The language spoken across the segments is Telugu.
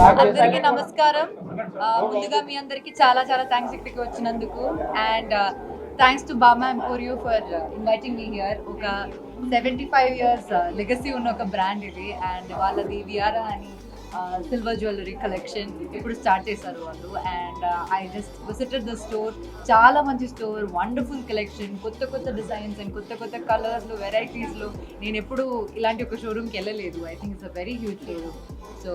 అందరికీ నమస్కారం. ముందుగా మీ అందరికీ చాలా చాలా థ్యాంక్స్ ఇక్కడికి వచ్చినందుకు. అండ్ థ్యాంక్స్ టు బామా ఎంపోరియో ఫర్ ఇన్వైటింగ్ మీ హియర్. ఒక 75 years లెగసీ ఉన్న ఒక బ్రాండ్ ఇది. అండ్ వాళ్ళది వియారా అని సిల్వర్ జ్యువెలరీ కలెక్షన్ ఇప్పుడు స్టార్ట్ చేశారు వాళ్ళు. And I just visited the store. చాలా మంచి స్టోర్, వండర్ఫుల్ కలెక్షన్, కొత్త కొత్త డిజైన్స్ అండ్ కొత్త కొత్త కలర్స్లో, వెరైటీస్లో. నేను ఎప్పుడు ఇలాంటి ఒక షోరూమ్కి వెళ్ళలేదు. I think it's a very huge showroom. So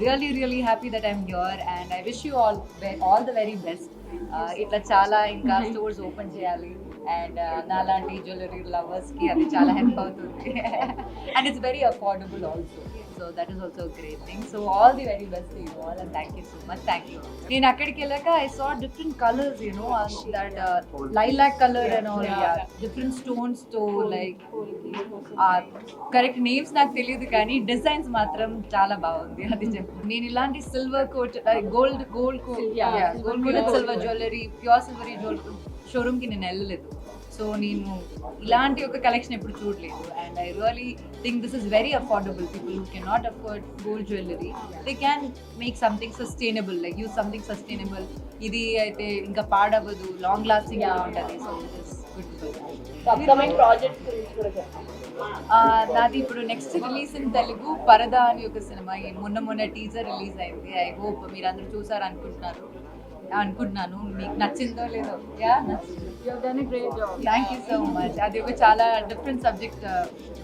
really happy that I'm here and I wish you all the very best. ఇట్లా చాలా ఇంకా స్టోర్స్ ఓపెన్ చేయాలి. అండ్ నాలాంటి జ్యువెలరీ లవర్స్కి అది చాలా హెల్ప్ అవుతుంది. And it's very affordable also. So that is also great thing. So all the very best to you all and thank you so much. Thank you. నేను అక్కడికి వెళ్ళాక I saw different colours, that lilac colour and all, different స్టోన్స్తో, లైక్ కరెక్ట్ నేమ్స్ నాకు తెలియదు కానీ డిజైన్స్ మాత్రం చాలా బాగుంది. అది చెప్పు. నేను ఇలాంటి silver coat, gold coated silver jewellery, pure silvery jewellery షోరూమ్కి నేను వెళ్ళలేదు. సో నేను ఇలాంటి ఒక కలెక్షన్ ఎప్పుడు చూడలేదు. And I really think this is very affordable. People who can not afford gold jewellery, they can make something sustainable, like use something sustainable. ఇది అయితే ఇంకా పాడవదు, లాంగ్ లాస్టింగ్ ఉంటుంది. So it is good. Upcoming projects గురించి కూడా చెప్పండి. నాది ఇప్పుడు నెక్స్ట్ రిలీజ్ ఇన్ తెలుగు పరదా అని ఒక సినిమా. మొన్న టీజర్ రిలీజ్ అయింది. ఐ హోప్ మీరు అందరూ చూసారు అనుకుంటున్నాను. మీకు నచ్చిందో లేదో. Thank you so much. అది ఒక చాలా డిఫరెంట్ సబ్జెక్ట్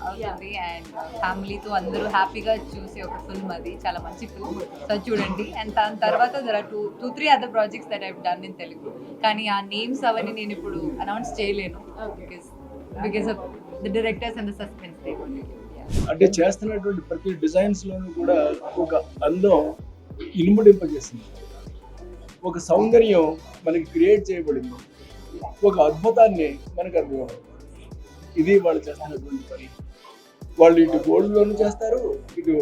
అవుతుంది. అండ్ ఫ్యామిలీతో అందరూ హ్యాపీగా చూసే ఒక ఫిల్మ్. అది చాలా మంచి ఫిల్మ్. సో చూడండి. అండ్ దాని తర్వాత there are two three other projects that I've done in Telugu. కానీ ఆ నేమ్స్ అవన్నీ నేను ఇప్పుడు అనౌన్స్ చేయలేను because of the directors and the suspense. అంటే చేస్తున్నటువంటి ప్రతి డిజైన్స్ లోనూ కూడా ఒక అందం ఇనుముడింపజేసింది, ఒక సౌందర్యం మనకి క్రియేట్ చేయబడింది, ఒక అద్భుతాన్ని మనకు అర్థం. ఇది వాళ్ళు చేస్తున్నటువంటి పని. వాళ్ళు ఇటు గోల్డ్లోనూ చేస్తారు, ఇటు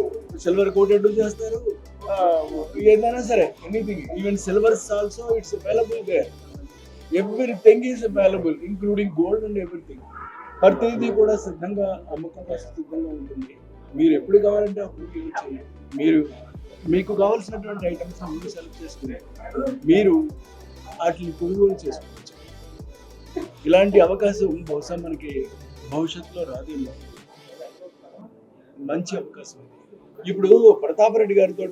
సిల్వర్ కోటెడ్ చేస్తారు, ఏదైనా సరే anything. Even silvers also it's available there. Everything is available including gold and everything. ప్రతిదీ కూడా సిద్ధంగా, అమ్మకం కోసం సిద్ధంగా ఉంటుంది. మీరు ఎప్పుడు కావాలంటే అప్పుడు మీరు మీకు కావాల్సినటువంటి ఐటమ్స్ మీరు సెలెక్ట్ చేసుకుని మీరు వాటిని కొనుగోలు చేసుకోవచ్చు. ఇలాంటి అవకాశం బహుశా మనకి భవిష్యత్తులో రాదేమో. మంచి అవకాశం. ఇప్పుడు ప్రతాపరెడ్డి గారితో,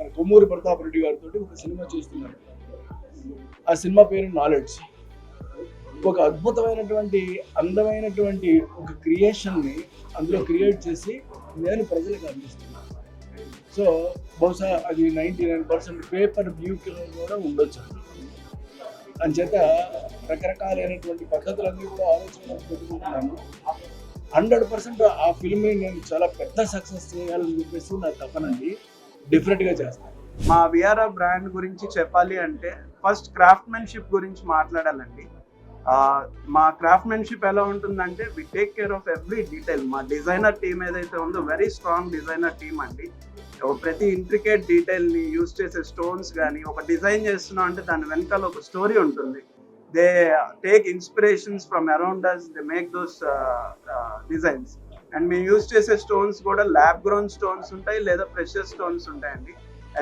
మన కొమ్మూరి ప్రతాపరెడ్డి గారితో ఒక సినిమా చేస్తున్నారు. ఆ సినిమా పేరు నాలెడ్జ్. ఒక అద్భుతమైనటువంటి, అందమైనటువంటి ఒక క్రియేషన్ని అందులో క్రియేట్ చేసి నేను ప్రజలకు అందిస్తున్నాను. సో బహుశా అది 99% పేపర్ వ్యూ కూడా ఉండొచ్చు. అంచేత రకరకాలైనటువంటి పద్ధతులన్నీ కూడా ఆలోచన పెట్టుకుంటున్నాను. 100% ఆ ఫిల్మ్ని నేను చాలా పెద్ద సక్సెస్ చేయాలని చెప్పేసి నా తపనండి. డిఫరెంట్గా చేస్తాను. మా వియారా బ్రాండ్ గురించి చెప్పాలి అంటే ఫస్ట్ క్రాఫ్ట్మెన్షిప్ గురించి మాట్లాడాలండి. మా క్రాఫ్ట్మెన్షిప్ ఎలా ఉంటుందంటే we take care of every detail. మా డిజైనర్ టీమ్ ఏదైతే ఉందో వెరీ స్ట్రాంగ్ డిజైనర్ టీమ్ అండి. ప్రతి ఇంట్రికేట్ డీటెయిల్ని యూజ్ చేసే స్టోన్స్ కానీ, ఒక డిజైన్ చేస్తున్నాం అంటే దాని వెనకాల ఒక స్టోరీ ఉంటుంది. They take inspirations from around us, they make those designs. And మేము యూజ్ చేసే స్టోన్స్ కూడా ల్యాబ్ గ్రోన్ స్టోన్స్ ఉంటాయి, లేదా ప్రెషర్ స్టోన్స్ ఉంటాయండి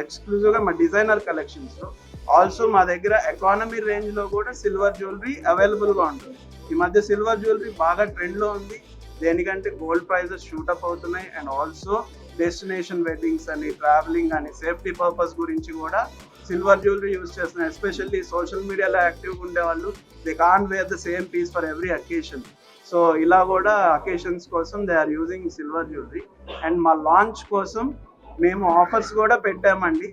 ఎక్స్క్లూజివ్గా మా డిజైనర్ కలెక్షన్స్లో. ఆల్సో మా దగ్గర ఎకానమీ రేంజ్లో కూడా సిల్వర్ జ్యువెలరీ అవైలబుల్గా ఉంటుంది. ఈ మధ్య సిల్వర్ జ్యువెలరీ బాగా ట్రెండ్లో ఉంది. దేనికంటే గోల్డ్ ప్రైజెస్ షూటప్ అవుతున్నాయి. అండ్ ఆల్సో డెస్టినేషన్ వెడ్డింగ్స్ అని, ట్రావెలింగ్ అని, సేఫ్టీ పర్పస్ గురించి కూడా సిల్వర్ జ్యువెలరీ యూజ్ చేస్తున్నాయి. ఎస్పెషల్లీ సోషల్ మీడియాలో యాక్టివ్గా ఉండేవాళ్ళు, they can't wear the same piece for every occasion. So ఇలా కూడా అకేషన్స్ కోసం they are using silver jewellery. And మా లాంచ్ కోసం మేము ఆఫర్స్ కూడా పెట్టామండి.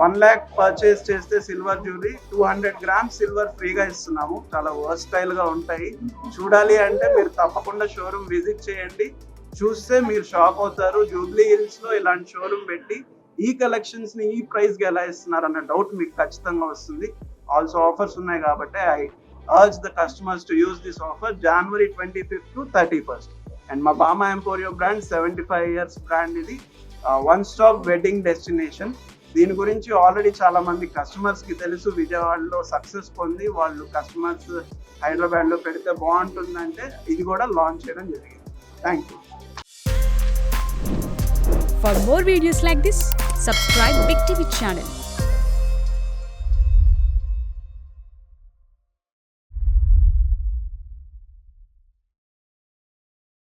1 lakh పర్చేస్ చేస్తే సిల్వర్ జ్యువెలరీ 200 grams సిల్వర్ ఫ్రీగా ఇస్తున్నాము. చాలా వర్స్టైల్గా ఉంటాయి. చూడాలి అంటే మీరు తప్పకుండా షోరూమ్ విజిట్ చేయండి. చూస్తే మీరు షాక్ అవుతారు. జూబ్లీ హిల్స్లో ఇలాంటి షోరూమ్ పెట్టి ఈ కలెక్షన్స్ని ఈ ప్రైస్కి ఎలా ఇస్తున్నారు అన్న డౌట్ మీకు ఖచ్చితంగా వస్తుంది. ఆల్సో ఆఫర్స్ ఉన్నాయి కాబట్టి I urge the customers to use this offer January 25th to 31st. And మా బామా ఎంపోరియో బ్రాండ్ 75 years బ్రాండ్. ఇది వన్ స్టాప్ వెడ్డింగ్ డెస్టినేషన్. దీని గురించి ఆల్రెడీ చాలా మంది కస్టమర్స్కి తెలుసు. విజయవాడలో సక్సెస్ పొంది వాళ్ళు కస్టమర్స్ హైదరాబాద్లో పెడితే బాగుంటుందంటే ఇది కూడా లాంచ్ చేయడం జరిగింది. Thank you. For more videos like this, Subscribe Big TV channel